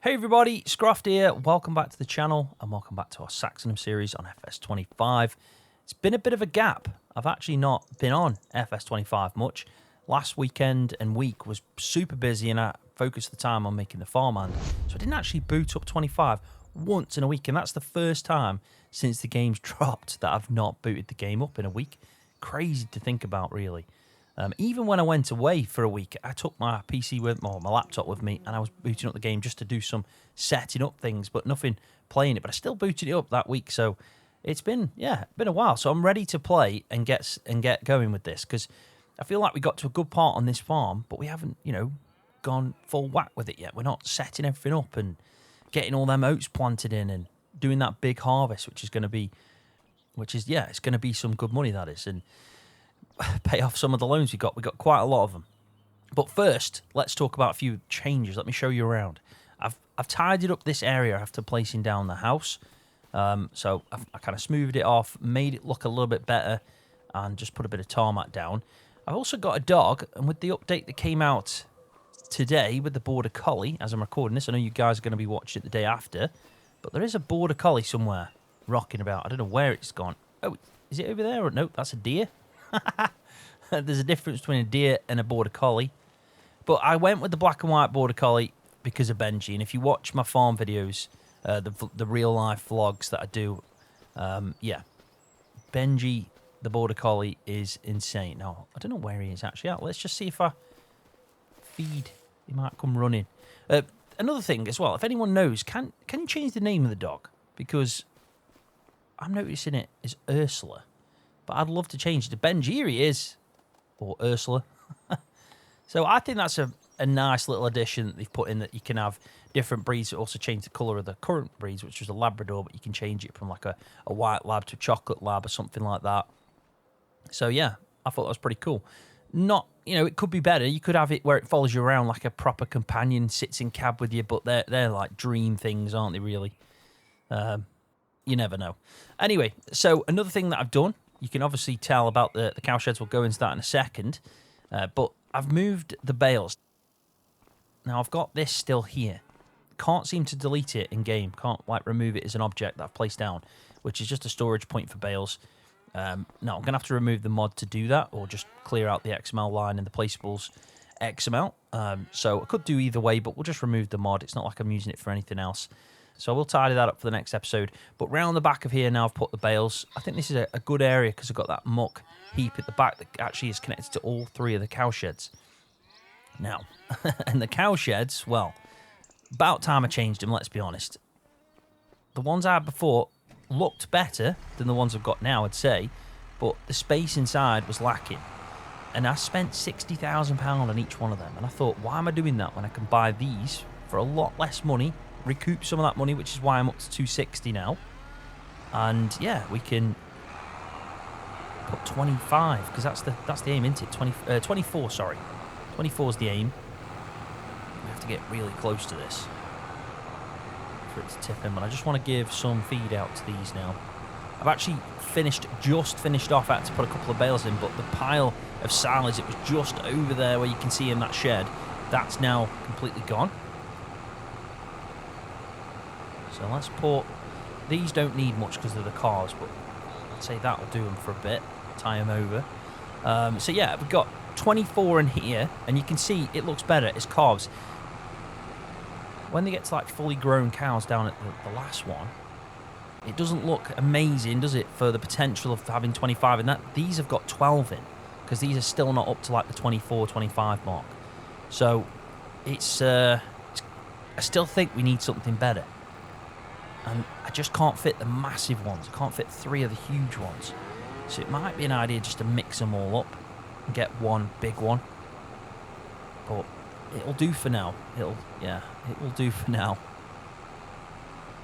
Hey everybody, Scroft here. Welcome back to the channel and welcome back to our Saxlingham series on FS25. It's been a bit of a gap. I've actually not been on FS25 much. Last weekend and week was super busy and I focused the time on making the farmhand. So I didn't actually boot up 25 once in a week, and that's the first time since the game's dropped that I've not booted the game up in a week. Crazy to think about, really. Even when I went away for a week, I took my PC with my laptop with me, and I was booting up the game just to do some setting up things, but nothing playing it. But I still booted it up that week, so it's been a while. So I'm ready to play and get going with this, because I feel like we got to a good part on this farm, but we haven't gone full whack with it yet. We're not setting everything up and getting all them oats planted in and doing that big harvest, it's going to be some good money, that is, and pay off some of the loans we got. We got quite a lot of them. But first, let's talk about a few changes. Let me show you around. I've tidied up this area after placing down the house. So I kind of smoothed it off, made it look a little bit better, and just put a bit of tarmac down. I've also got a dog, and with the update that came out today with the Border Collie, as I'm recording this, I know you guys are going to be watching it the day after, but there is a Border Collie somewhere rocking about. I don't know where it's gone. Oh, is it over there? Or no, that's a deer. There's a difference between a deer and a Border Collie. But I went with the black and white Border Collie because of Benji. And if you watch my farm videos, the real life vlogs that I do, Benji, the Border Collie, is insane. Now, I don't know where he is actually at. Let's just see if I feed. He might come running. Another thing as well, if anyone knows, can you change the name of the dog? Because I'm noticing it is Ursula. But I'd love to change it to Benji. Here he is. Or Ursula. So I think that's a nice little addition that they've put in, that you can have different breeds that also change the colour of the current breeds, which was a Labrador, but you can change it from like a white lab to a chocolate lab or something like that. So yeah, I thought that was pretty cool. Not, it could be better. You could have it where it follows you around like a proper companion, sits in cab with you, but they're like dream things, aren't they, really? You never know. Anyway, so another thing that I've done, you can obviously tell about the cow sheds. We'll go into that in a second. But I've moved the bales. Now, I've got this still here. Can't seem to delete it in-game. Can't, remove it as an object that I've placed down, which is just a storage point for bales. Now, I'm going to have to remove the mod to do that, or just clear out the XML line and the placeables XML. So I could do either way, but we'll just remove the mod. It's not like I'm using it for anything else. So we'll tidy that up for the next episode. But round the back of here now, I've put the bales. I think this is a good area because I've got that muck heap at the back that actually is connected to all three of the cow sheds. Now, and the cow sheds, well, about time I changed them, let's be honest. The ones I had before looked better than the ones I've got now, I'd say, but the space inside was lacking. And I spent £60,000 on each one of them. And I thought, why am I doing that when I can buy these for a lot less money, recoup some of that money, which is why I'm up to 260 now. And yeah, we can put 25, because that's the aim, isn't it? 24, sorry. 24 is the aim. We have to get really close to this for it to tip in, but I just want to give some feed out to these now. I've actually just finished off. I had to put a couple of bales in, but the pile of silage that was just over there where you can see in that shed, that's now completely gone. So let's put, these don't need much because they're the calves, but I'd say that'll do them for a bit, tie them over. So yeah, we've got 24 in here, and you can see it looks better. It's calves. When they get to like fully grown cows down at the last one, it doesn't look amazing, does it, for the potential of having 25, and that these have got 12 in, because these are still not up to like the 24, 25 mark. So it's I still think we need something better. And I just can't fit the massive ones. I can't fit 3 of the huge ones. So it might be an idea just to mix them all up and get one big one. But it'll do for now. It will do for now.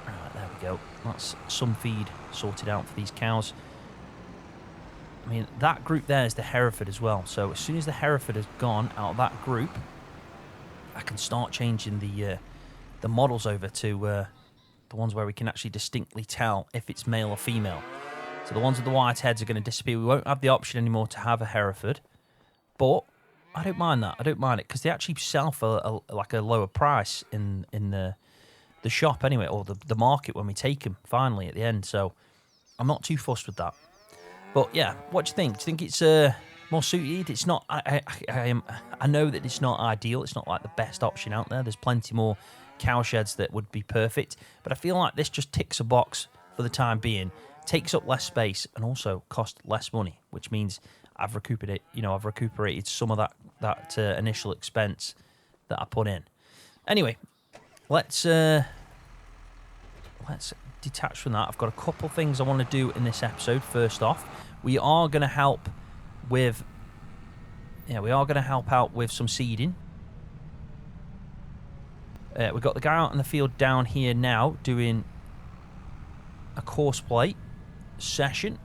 Alright, there we go. That's some feed sorted out for these cows. I mean, that group there is the Hereford as well. So as soon as the Hereford has gone out of that group, I can start changing the models over to the ones where we can actually distinctly tell if it's male or female. So the ones with the white heads are going to disappear. We won't have the option anymore to have a Hereford, but I don't mind that. I don't mind it because they actually sell for like a lower price in the the shop anyway, or the market when we take them finally at the end. So I'm not too fussed with that. But yeah, what do you think? Do you think it's more suited? It's not. I know that it's not ideal. It's not like the best option out there. There's plenty more cow sheds that would be perfect. But I feel like this just ticks a box for the time being. Takes up less space and also costs less money, which means I've recuperated some of that initial expense that I put in. Anyway, let's detach from that. I've got a couple of things I want to do in this episode. First off, we are going to help with out with some seeding. We've got the guy out in the field down here now doing a course plate session,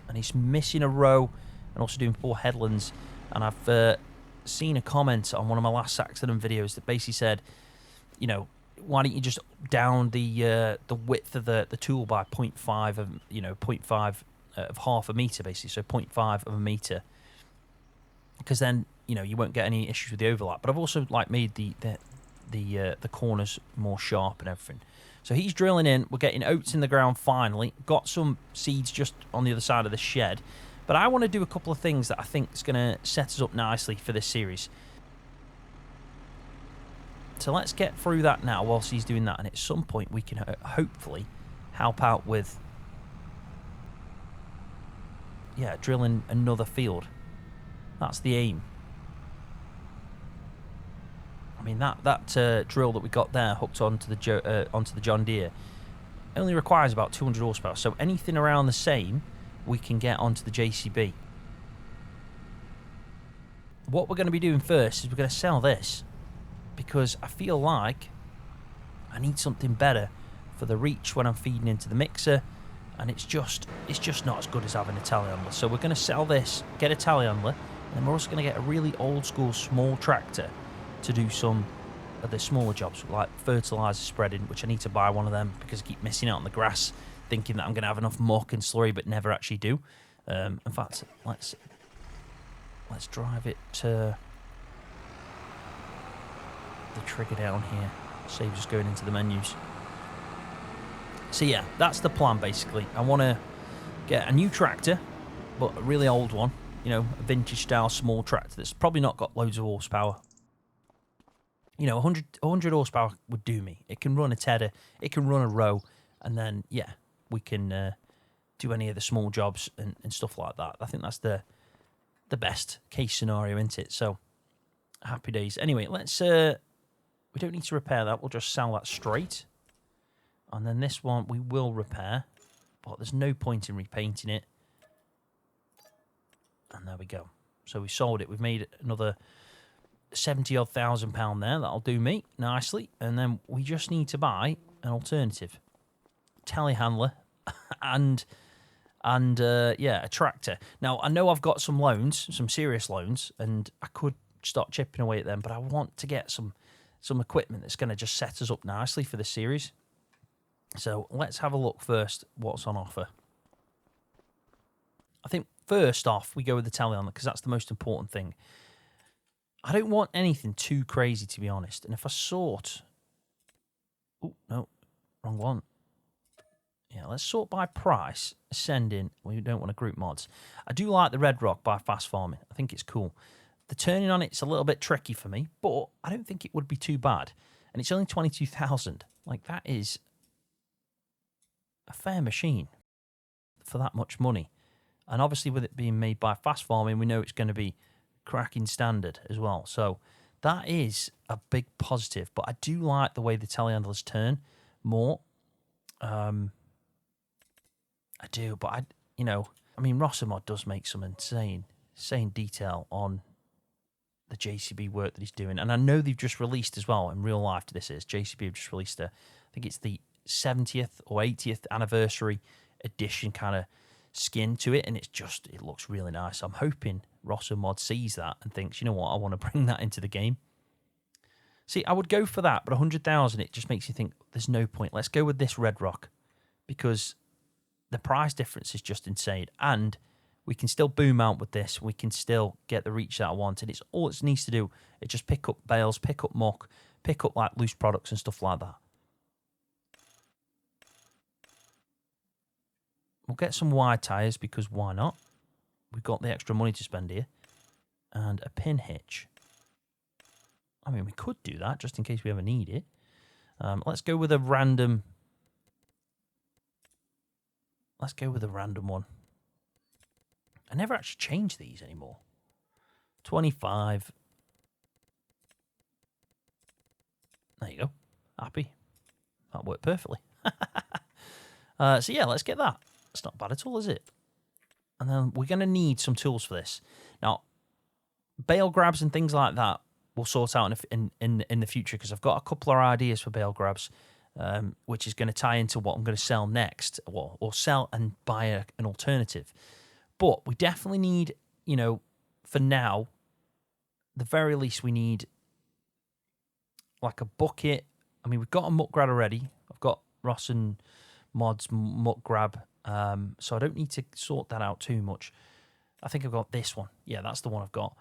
and he's missing a row and also doing 4 headlands. And I've seen a comment on one of my last Saxlingham videos that basically said, why don't you just down the width of the tool by 0.5 of 0.5 of half a meter, basically, so 0.5 of a meter, because then you won't get any issues with the overlap. But I've also made the corners more sharp and everything. So he's drilling in. We're getting oats in the ground finally. Got some seeds just on the other side of the shed. But I want to do a couple of things that I think is going to set us up nicely for this series. So let's get through that now whilst he's doing that. And at some point we can hopefully help out with drilling another field. That's the aim. I mean, that drill that we got there hooked onto the John Deere only requires about 200 horsepower. So anything around the same we can get onto the JCB. What we're going to be doing first is we're going to sell this, because I feel like I need something better for the reach when I'm feeding into the mixer, and it's just not as good as having a telehandler. So we're going to sell this, get a telehandler, and we're also going to get a really old school small tractor to do some of the smaller jobs, like fertiliser spreading, which I need to buy one of them because I keep missing out on the grass, thinking that I'm going to have enough muck and slurry, but never actually do. In fact, let's drive it to the trigger down here. Saves us going into the menus. So yeah, that's the plan basically. I want to get a new tractor, but a really old one, a vintage style small tractor that's probably not got loads of horsepower. 100 horsepower would do me. It can run a tedder, it can run a row, and then we can do any of the small jobs and stuff like that. I think that's the best case scenario, isn't it? So happy days. Anyway, let's we don't need to repair that. We'll just sell that straight. And then this one we will repair, but there's no point in repainting it. And there we go. So we sold it. We've made another 70-odd thousand £70,000 there. That'll do me nicely. And then we just need to buy an alternative telehandler and a tractor. Now I know I've got some loans, some serious loans, and I could start chipping away at them, but I want to get some equipment that's going to just set us up nicely for the series. So let's have a look first what's on offer. I think first off we go with the telehandler because that's the most important thing. I don't want anything too crazy, to be honest. And if I sort... Oh, no. Wrong one. Yeah, let's sort by price. Ascending. We don't want to group mods. I do like the Red Rock by Fast Farming. I think it's cool. The turning on it's a little bit tricky for me, but I don't think it would be too bad. And it's only 22,000. That is a fair machine for that much money. And obviously with it being made by Fast Farming, we know it's going to be cracking standard as well. So that is a big positive. But I do like the way the telehandlers turn more. I do, but Rossamod does make some insane detail on the JCB work that he's doing. And I know they've just released as well in real life. JCB have just released I think it's the 70th or 80th anniversary edition kind of skin to it, and it looks really nice. I'm hoping Rossamod sees that and thinks, you know what, I want to bring that into the game. See, I would go for that, but 100,000, it just makes you think there's no point. Let's go with this Red Rock because the price difference is just insane, and we can still boom out with this. We can still get the reach that I want, and it's all it needs to do. It just pick up bales, pick up muck, pick up loose products and stuff like that. We'll get some wide tyres because why not? We've got the extra money to spend here. And a pin hitch. I mean, we could do that just in case we ever need it. Let's go with a random... Let's go with a random one. I never actually change these anymore. 25. There you go. Happy. That worked perfectly. So yeah, let's get that. It's not bad at all, is it? And then we're going to need some tools for this. Now, bale grabs and things like that we'll sort out in the future, because I've got a couple of ideas for bale grabs, which is going to tie into what I'm going to sell next, or sell and buy an alternative. But we definitely need, you know, for now, the very least we need like a bucket. I mean, we've got a muck grab already. I've got Ross and Mod's muck grab, so I don't need to sort that out too much. I think I've got this one. Yeah, that's the one I've got.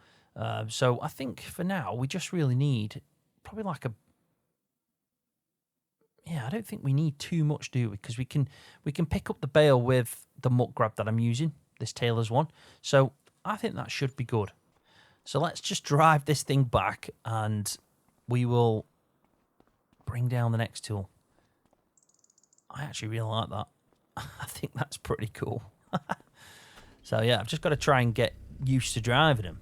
So I think for now we just really need probably like a... Yeah, I don't think we need too much, do we? Because we can pick up the bale with the muck grab that I'm using, this Taylor's one. So I think that should be good. So let's just drive this thing back and we will bring down the next tool. I actually really like that. I think that's pretty cool. So yeah, I've just got to try and get used to driving them.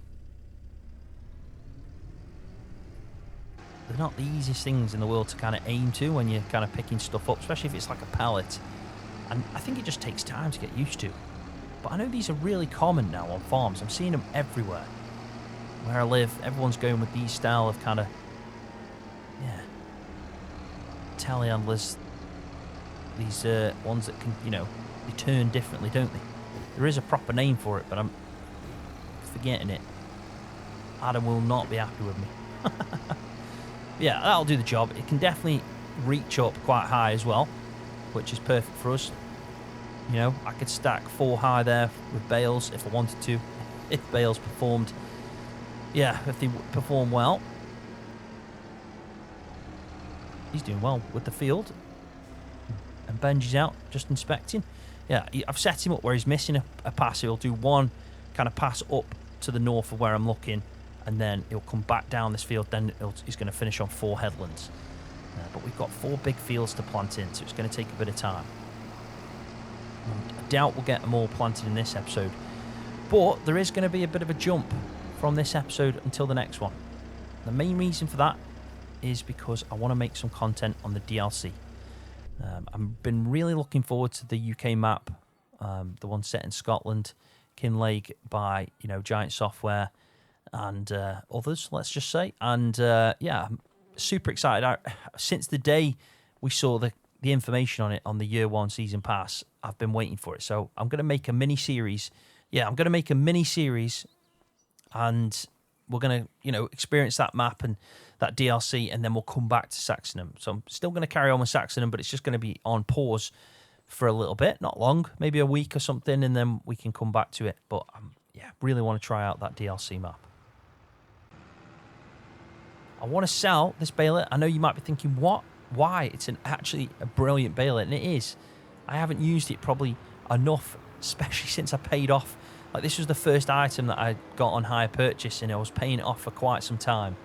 They're not the easiest things in the world to kind of aim to when you're kind of picking stuff up, especially if it's like a pallet. And I think it just takes time to get used to. But I know these are really common now on farms. I'm seeing them everywhere. Where I live, everyone's going with these style of kind of, yeah, telehandlers. These ones that can, you know, they turn differently, don't they? There is a proper name for it, but I'm forgetting it. Adam will not be happy with me. Yeah, that'll do the job. It can definitely reach up quite high as well, which is perfect for us. You know, I could stack 4 high there with bales if I wanted to, if bales performed. Yeah, if they perform well. He's doing well with the field. And Benji's out, just inspecting. Yeah, I've set him up where he's missing a pass. He'll do one kind of pass up to the north of where I'm looking, and then he'll come back down this field. Then he's going to finish on 4 headlands. But we've got 4 big fields to plant in, so it's going to take a bit of time. I doubt we'll get them all planted in this episode. But there is going to be a bit of a jump from this episode until the next one. The main reason for that is because I want to make some content on the DLC. I've been really looking forward to the UK map, the one set in Scotland, Kinlake by, you know, Giant Software and others, let's just say. And yeah, I'm super excited. Since the day we saw the information on it on the Year 1 Season Pass, I've been waiting for it. So I'm going to make a mini-series. Yeah, I'm going to make a mini-series, and we're going to, you know, experience that map and that DLC, and then we'll come back to Saxlingham. So I'm still going to carry on with Saxlingham, but it's just going to be on pause for a little bit, not long, maybe a week or something, and then we can come back to it. But yeah, really want to try out that DLC map. I want to sell this baler. I know you might be thinking, what? Why? It's actually a brilliant baler, and it is. I haven't used it probably enough, especially since I paid off. Like, this was the first item that I got on hire purchase, and I was paying it off for quite some time.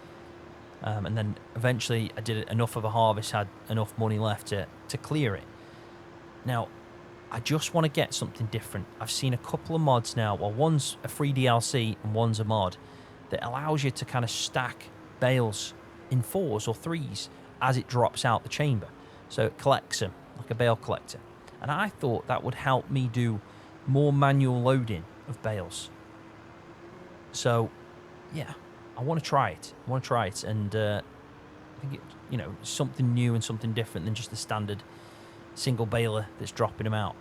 And then eventually I did enough of a harvest, had enough money left to clear it. Now, I just want to get something different. I've seen a couple of mods now. Well, one's a free DLC and one's a mod that allows you to kind of stack bales in 4s or 3s as it drops out the chamber. So it collects them like a bale collector. And I thought that would help me do more manual loading of bales. So, yeah, I want to try it. And I think it, you know, something new and something different than just the standard single baler that's dropping them out.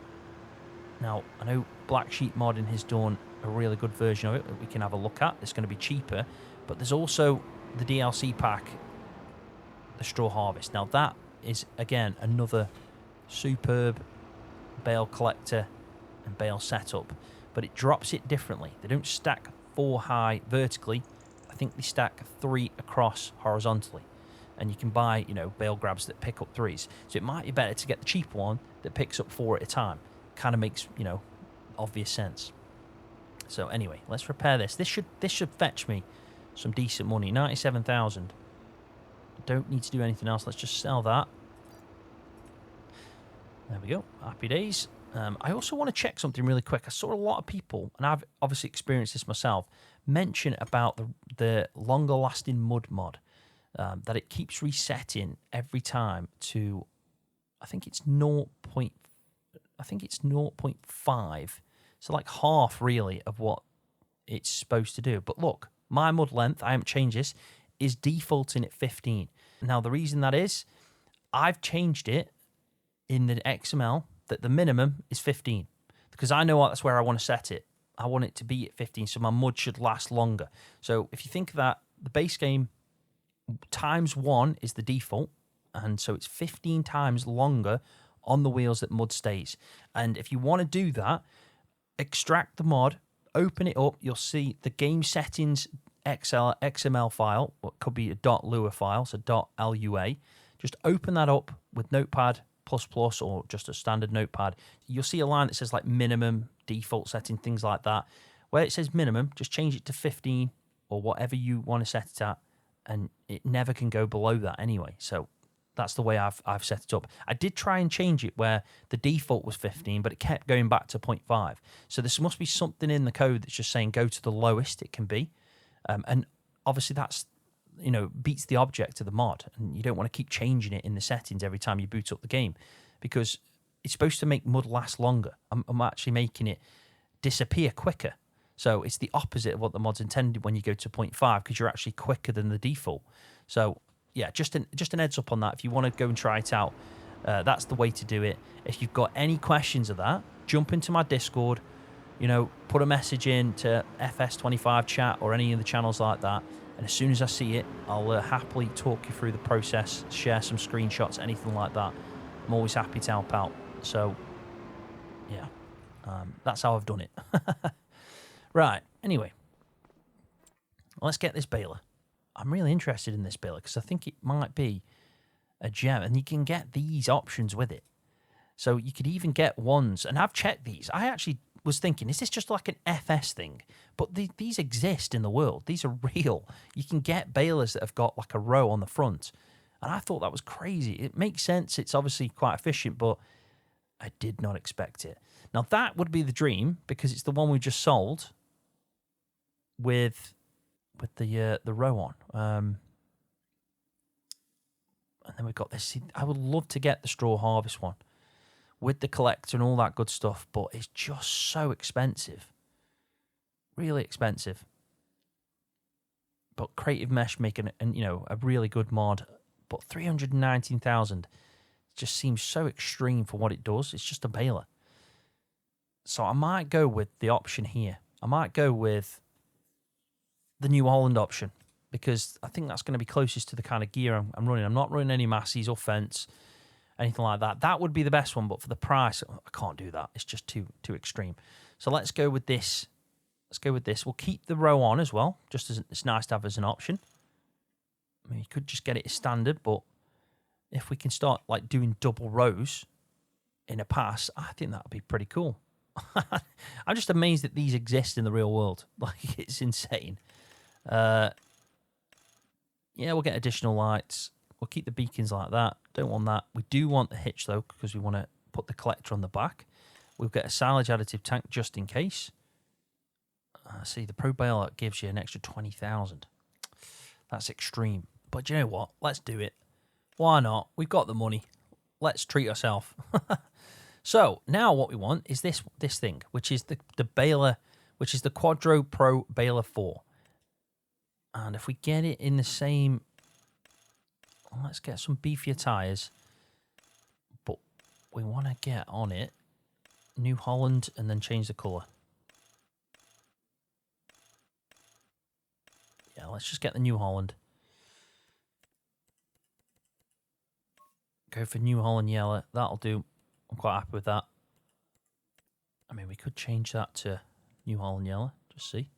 Now, I know Black Sheep Modding has done a really good version of it that we can have a look at. It's going to be cheaper, but there's also the DLC pack, the Straw Harvest. Now, that is, again, another superb bale collector and bale setup, but it drops it differently. They don't stack 4 high vertically. I think they stack 3 across horizontally. And you can buy, you know, bale grabs that pick up 3s. So it might be better to get the cheaper one that picks up 4 at a time. kind of makes, you know, obvious sense. So anyway, let's repair this. This should fetch me some decent money. 97,000. Don't need to do anything else. Let's just sell that. There we go. Happy days. I also want to check something really quick. I saw a lot of people, and I've obviously experienced this myself, mention about the longer lasting mud mod, that it keeps resetting every time to, I think it's 0.5, so like half really of what it's supposed to do. But look, my mud length, I haven't changed this, is defaulting at 15. Now the reason that is, I've changed it in the XML that the minimum is 15, because I know that's where I want to set it. I want it to be at 15, so my mud should last longer. So if you think of that, the base game times 1 is the default, and so it's 15 times longer on the wheels that mud stays. And if you want to do that, extract the mod, open it up, you'll see the game settings XML file, what could be a .lua file, so .lua. Just open that up with Notepad++ or just a standard notepad. You'll see a line that says like minimum, default setting, things like that. Where it says minimum, just change it to 15 or whatever you want to set it at, and it never can go below that anyway. So that's the way I've set it up. I did try and change it where the default was 15, but it kept going back to 0.5. So this must be something in the code that's just saying go to the lowest it can be. And obviously that's, you know, beats the object of the mod, and you don't want to keep changing it in the settings every time you boot up the game, because it's supposed to make mud last longer. I'm actually making it disappear quicker. So it's the opposite of what the mod's intended when you go to 0.5, because you're actually quicker than the default. So yeah, just an heads up on that. If you want to go and try it out, that's the way to do it. If you've got any questions of that, jump into my Discord, you know, put a message in to FS25 chat or any of the channels like that. And as soon as I see it, I'll happily talk you through the process, share some screenshots, anything like that. I'm always happy to help out. So yeah, that's how I've done it. Right, anyway, let's get this baler. I'm really interested in this baler because I think it might be a gem, and you can get these options with it. So you could even get ones, and I've checked these. I actually was thinking, is this just like an FS thing? But these exist in the world. These are real. You can get balers that have got like a row on the front, and I thought that was crazy. It makes sense. It's obviously quite efficient, but I did not expect it. Now that would be the dream, because it's the one we just sold with the row on. And then we've got this. I would love to get the straw harvest one with the collector and all that good stuff, but it's just so expensive. Really expensive. But Creative Mesh making and you know, a really good mod, but 319,000 just seems so extreme for what it does. It's just a baler. So I might go with the option here. I might go with the New Holland option, because I think that's going to be closest to the kind of gear I'm running. I'm not running any Massies or Fence, anything like that. That would be the best one, but for the price, I can't do that. It's just too extreme. So let's go with this. Let's go with this. We'll keep the row on as well, just as it's nice to have as an option. I mean, you could just get it as standard, but if we can start like doing double rows in a pass, I think that would be pretty cool. I'm just amazed that these exist in the real world. Like, it's insane. Yeah, we'll get additional lights. We'll keep the beacons like that. Don't want that. We do want the hitch, though, because we want to put the collector on the back. We'll get a silage additive tank just in case. See, the Pro Baler gives you an extra 20,000. That's extreme. But you know what? Let's do it. Why not? We've got the money. Let's treat ourselves. So, now what we want is this thing, which is the baler, which is the Quadro Pro Baler 4. And if we get it in the same... Let's get some beefier tyres. But we want to get on it New Holland and then change the colour. Yeah, let's just get the New Holland. Go for New Holland yellow. That'll do. I'm quite happy with that. I mean, we could change that to New Holland yellow. Just see.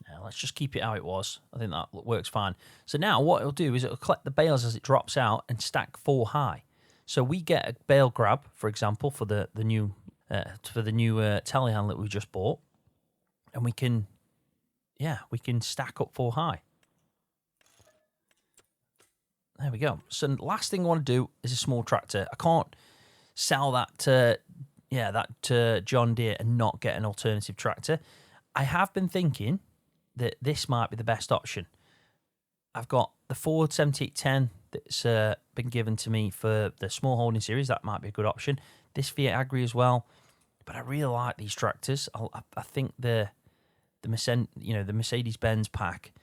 Now let's just keep it how it was. I think that works fine. So now what it'll do is it'll collect the bales as it drops out and stack 4 high. So we get a bale grab, for example, for the new telehandler that we just bought, and we can stack up 4 high. There we go. So the last thing I want to do is a small tractor. I can't sell that to John Deere and not get an alternative tractor. I have been thinking that this might be the best option. I've got the Ford 7810 that's been given to me for the small holding series. That might be a good option. This Fiat Agri as well. But I really like these tractors. I think the Mercedes-Benz pack,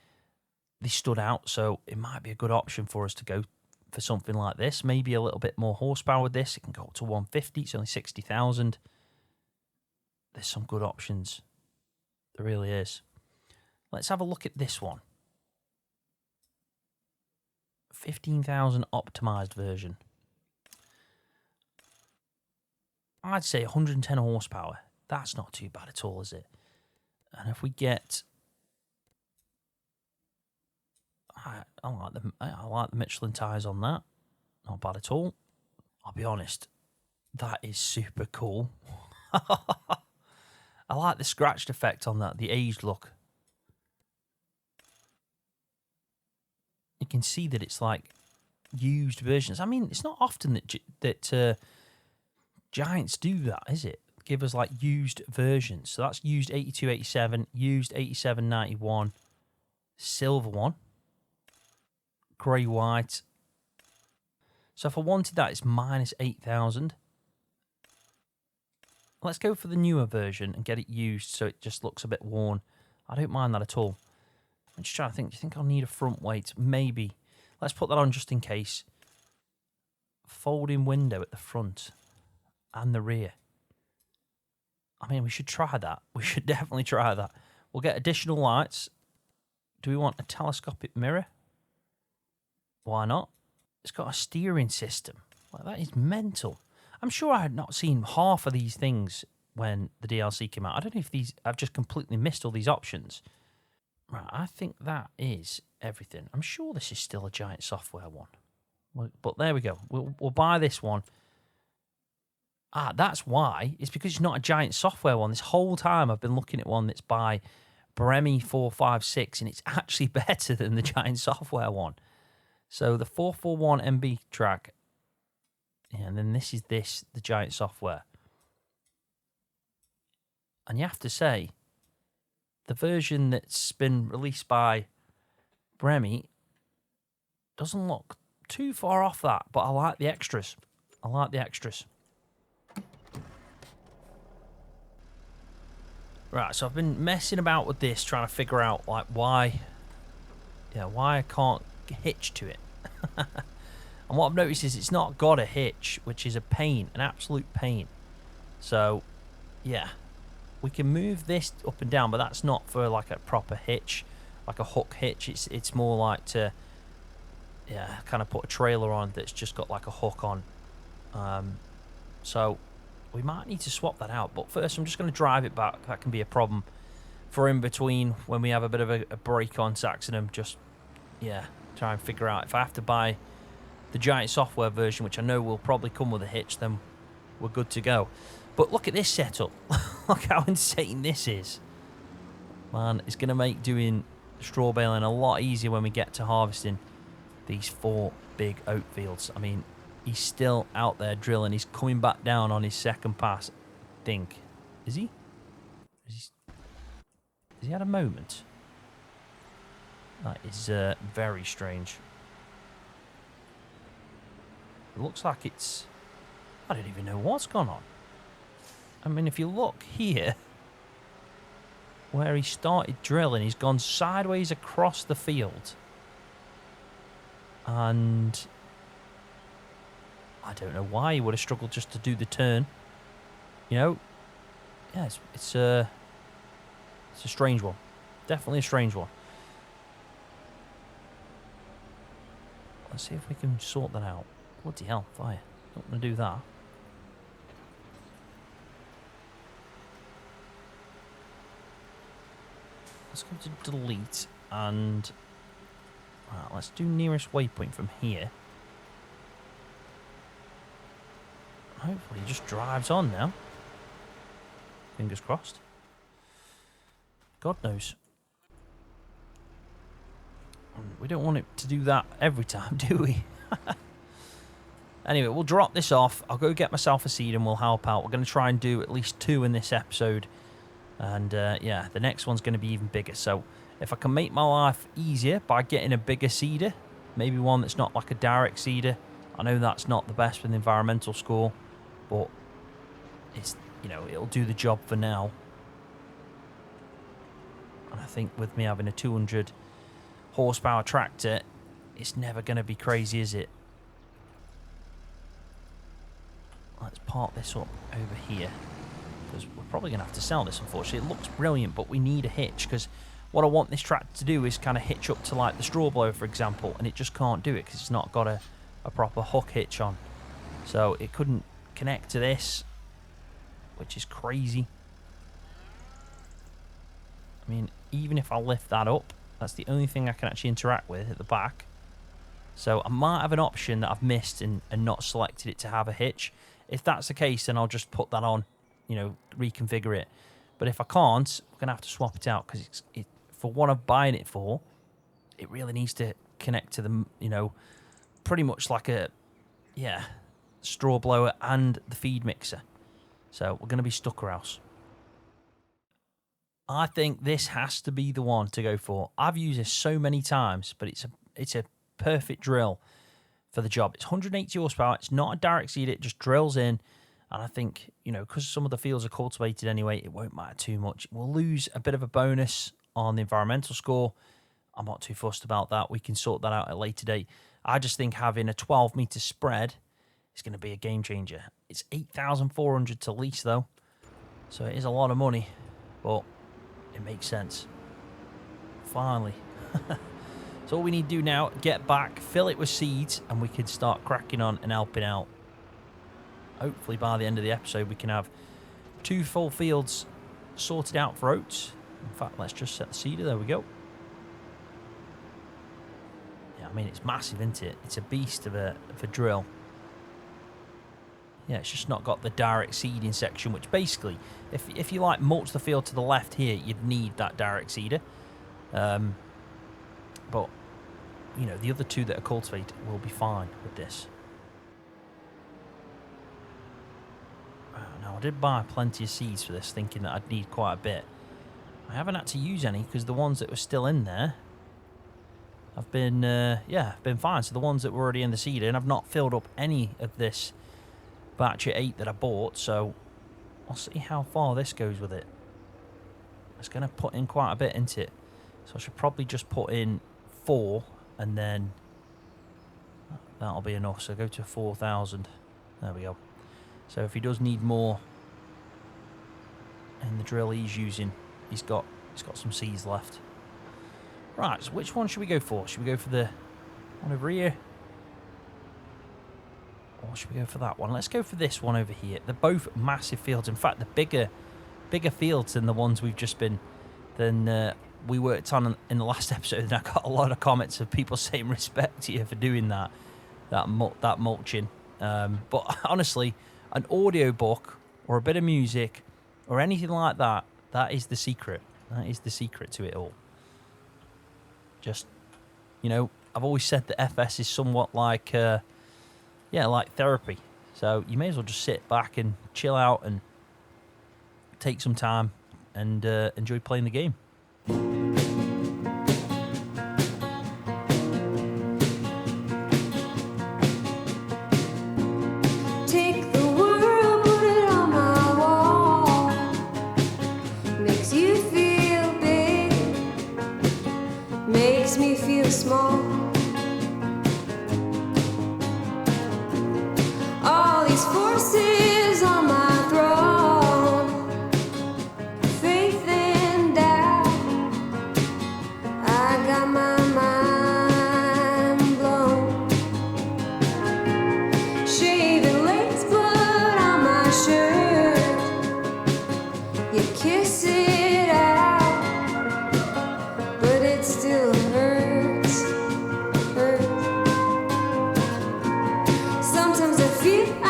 they stood out, so it might be a good option for us to go for something like this. Maybe a little bit more horsepower with this. It can go up to 150. It's only 60,000. There's some good options. There really is. Let's have a look at this one. 15,000 optimized version. I'd say 110 horsepower. That's not too bad at all, is it? And if we get... I like the Michelin tyres on that. Not bad at all. I'll be honest, that is super cool. I like the scratched effect on that, the aged look. You can see that it's like used versions. I mean, it's not often that Giants do that, is it? Give us like used versions. So that's used 82, 87, used 87, 91, silver one, grey white. So if I wanted that, it's minus 8,000. Let's go for the newer version and get it used so it just looks a bit worn. I don't mind that at all. I'm just trying to think. Do you think I'll need a front weight? Maybe. Let's put that on just in case. Folding window at the front and the rear. I mean, we should try that. We should definitely try that. We'll get additional lights. Do we want a telescopic mirror? Why not? It's got a steering system. Like, that is mental. I'm sure I had not seen half of these things when the DLC came out. I don't know if I've just completely missed all these options. Right, I think that is everything. I'm sure this is still a Giant software one. But there we go. We'll buy this one. That's why. It's because it's not a Giant software one. This whole time I've been looking at one that's by Bremy 456, and it's actually better than the Giant software one. So the 441 MB track, and then this is the Giant software. And you have to say, the version that's been released by Bremy doesn't look too far off that, but I like the extras. Right, so I've been messing about with this, trying to figure out like why I can't hitch to it. And what I've noticed is it's not got a hitch, which is a pain, an absolute pain. So, yeah, we can move this up and down, but that's not for like a proper hitch, like a hook hitch. It's more like to, kind of put a trailer on that's just got like a hook on. So we might need to swap that out. But first, I'm just going to drive it back. That can be a problem for in between when we have a bit of a break on Saxlingham. Just, try and figure out if I have to buy the Giant software version, which I know will probably come with a hitch, then we're good to go. But look at this setup. Look how insane this is. Man, it's going to make doing straw baling a lot easier when we get to harvesting these 4 big oat fields. I mean, he's still out there drilling. He's coming back down on his second pass, I think. Is he? Has he had a moment? That is very strange. It looks like it's... I don't even know what's gone on. I mean, if you look here, where he started drilling, he's gone sideways across the field. And I don't know why he would have struggled just to do the turn. You know, yeah, it's a strange one. Definitely a strange one. Let's see if we can sort that out. Bloody hell, fire. Don't want to do that. let's go to delete and let's do nearest waypoint from here. Hopefully he just drives on now. Fingers crossed. God knows. We don't want it to do that every time, do we? Anyway, we'll drop this off. I'll go get myself a seed and we'll help out. We're going to try and do at least 2 in this episode. And yeah, the next one's going to be even bigger. So if I can make my life easier by getting a bigger seeder, maybe one that's not like a direct seeder. I know that's not the best with the environmental score, but it's, you know, it'll do the job for now. And I think with me having a 200 horsepower tractor, it's never going to be crazy, is it? Let's park this up over here, because we're probably going to have to sell this, unfortunately. It looks brilliant, but we need a hitch, because what I want this tractor to do is kind of hitch up to like the straw blower, for example, and it just can't do it because it's not got a proper hook hitch on. So it couldn't connect to this, which is crazy. I mean, even if I lift that up, that's the only thing I can actually interact with at the back. So I might have an option that I've missed and not selected it to have a hitch. If that's the case, then I'll just put that on, you know, reconfigure it. But if I can't, we're going to have to swap it out, because for what I'm buying it for, it really needs to connect to the, you know, pretty much like a, yeah, straw blower and the feed mixer. So we're going to be Stuckerhouse. I think this has to be the one to go for. I've used this so many times, but it's a perfect drill for the job. It's 180 horsepower. It's not a direct seed. It just drills in. And I think, you know, because some of the fields are cultivated anyway, it won't matter too much. We'll lose a bit of a bonus on the environmental score. I'm not too fussed about that. We can sort that out at a later date. I just think having a 12-metre spread is going to be a game changer. It's 8,400 to lease, though. So it is a lot of money. But it makes sense. Finally. So all we need to do now, get back, fill it with seeds, and we can start cracking on and helping out. Hopefully by the end of the episode we can have 2 full fields sorted out for oats. In fact, let's just set the seeder. There we go. Yeah, I mean, it's massive, isn't it? It's a beast of a drill. Yeah, it's just not got the direct seeding section, which basically, if you like mulch the field to the left here, you'd need that direct seeder. But, you know, the other 2 that are cultivated will be fine with this. Now, I did buy plenty of seeds for this, thinking that I'd need quite a bit. I haven't had to use any, because the ones that were still in there have been, been fine. So the ones that were already in the seeder, and I've not filled up any of this batch of 8 that I bought, so I'll see how far this goes with it. It's going to put in quite a bit into it. So I should probably just put in 4, and then that'll be enough. So go to 4,000. There we go. So if he does need more in the drill he's using, he's got some seeds left. Right, so which one should we go for? Should we go for the one over here? Or should we go for that one? Let's go for this one over here. They're both massive fields. In fact, the bigger fields than the ones we've just been, we worked on in the last episode, and I got a lot of comments of people saying respect to you for doing that mulching. But honestly, an audio book or a bit of music or anything like that, that is the secret. That is the secret to it all. Just, you know, I've always said that FS is somewhat like, like therapy. So you may as well just sit back and chill out and take some time and enjoy playing the game.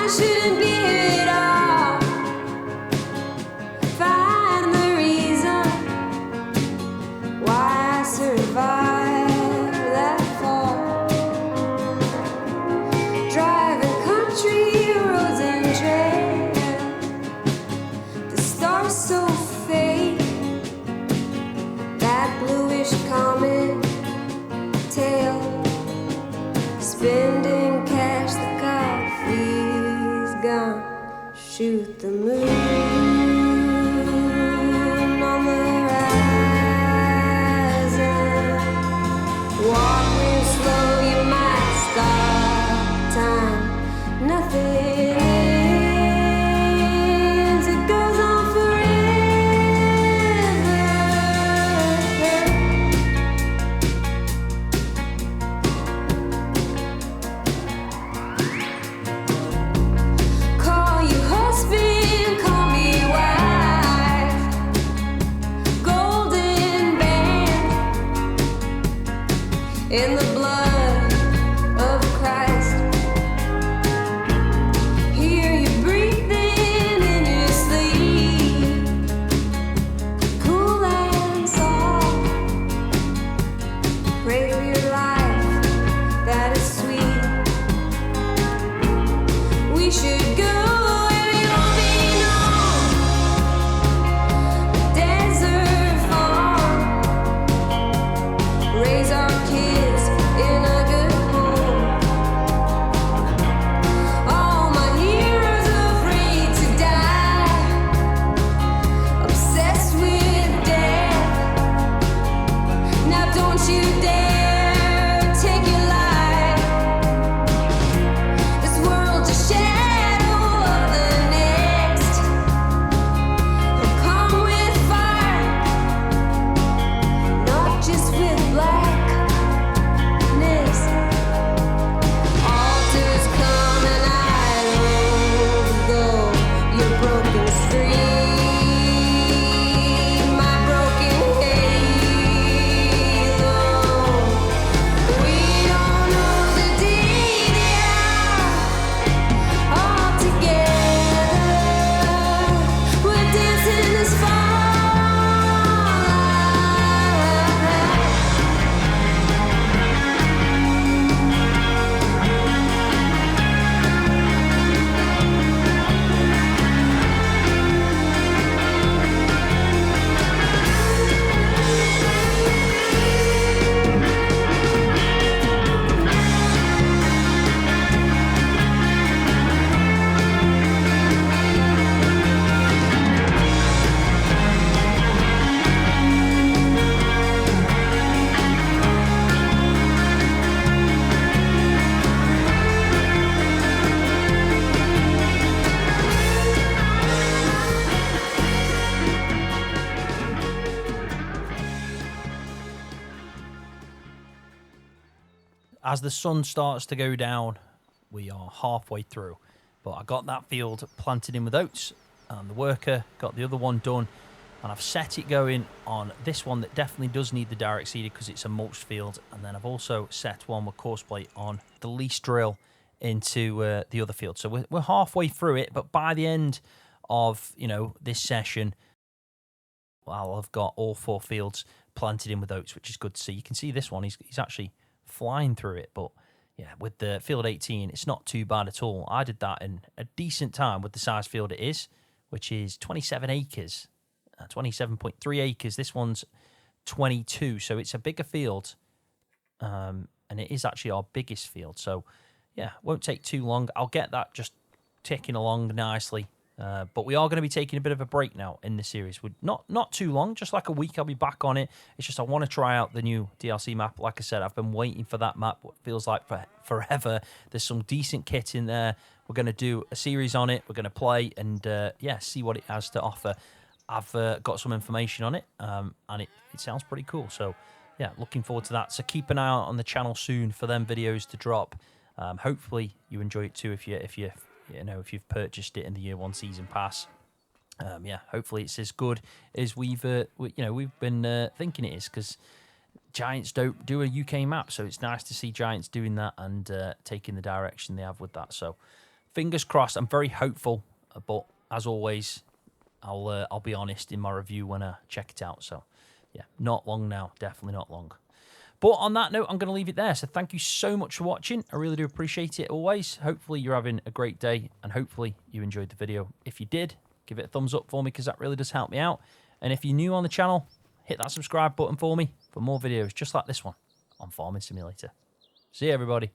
I shouldn't be here at all. Find the reason why I survived that fall. Driving country roads and trails, the stars so fake, that bluish comet tail, spending cash, the coffee's gone. Shoot the moon on the horizon. Walk real slow, you might stop time. Nothing ends, it goes on forever. Call you husband, call me wife. Golden band in the blood of Christ. Hear you breathing in your sleep, cool and soft. Pray for your life, that is sweet. We should go where you'll be known. Desert farm, raise our kids in a good home. All my heroes afraid to die, obsessed with death. Now don't you dare take your life. This world's a shadow of the next. He'll come with fire, not just with blackness. Altars come and idols go. Your broken street, my broken halo. We don't know the day, the hour. All together, we're dancing this far. As the sun starts to go down, we are halfway through. But I got that field planted in with oats, and the worker got the other one done. And I've set it going on this one that definitely does need the direct seeder because it's a mulched field. And then I've also set one with course plate on the lease drill into the other field. So we're halfway through it, but by the end of this session, well, I've got all 4 fields planted in with oats, which is good to see. You can see this one, he's actually flying through it, but yeah, with the field 18, it's not too bad at all. I did that in a decent time with the size field it is, which is 27 acres, 27.3 acres. This one's 22, so it's a bigger field, and it is actually our biggest field. So yeah, won't take too long. I'll get that just ticking along nicely. But we are going to be taking a bit of a break now in the series. We're not too long, just like a week. I'll be back on it. It's just I want to try out the new DLC map. Like I said, I've been waiting for that map. What feels like forever. There's some decent kit in there. We're going to do a series on it. We're going to play and see what it has to offer. I've got some information on it, and it sounds pretty cool. So yeah, looking forward to that. So keep an eye out on the channel soon for them videos to drop. Hopefully you enjoy it too if you've purchased it in the year 1 season pass. Hopefully it's as good as we've been thinking it is, because Giants don't do a UK map, so it's nice to see Giants doing that and taking the direction they have with that. So fingers crossed. I'm very hopeful, but as always, I'll be honest in my review when I check it out. So, yeah, not long now. Definitely not long. But on that note, I'm going to leave it there. So thank you so much for watching. I really do appreciate it always. Hopefully you're having a great day, and hopefully you enjoyed the video. If you did, give it a thumbs up for me, because that really does help me out. And if you're new on the channel, hit that subscribe button for me for more videos just like this one on Farming Simulator. See you, everybody.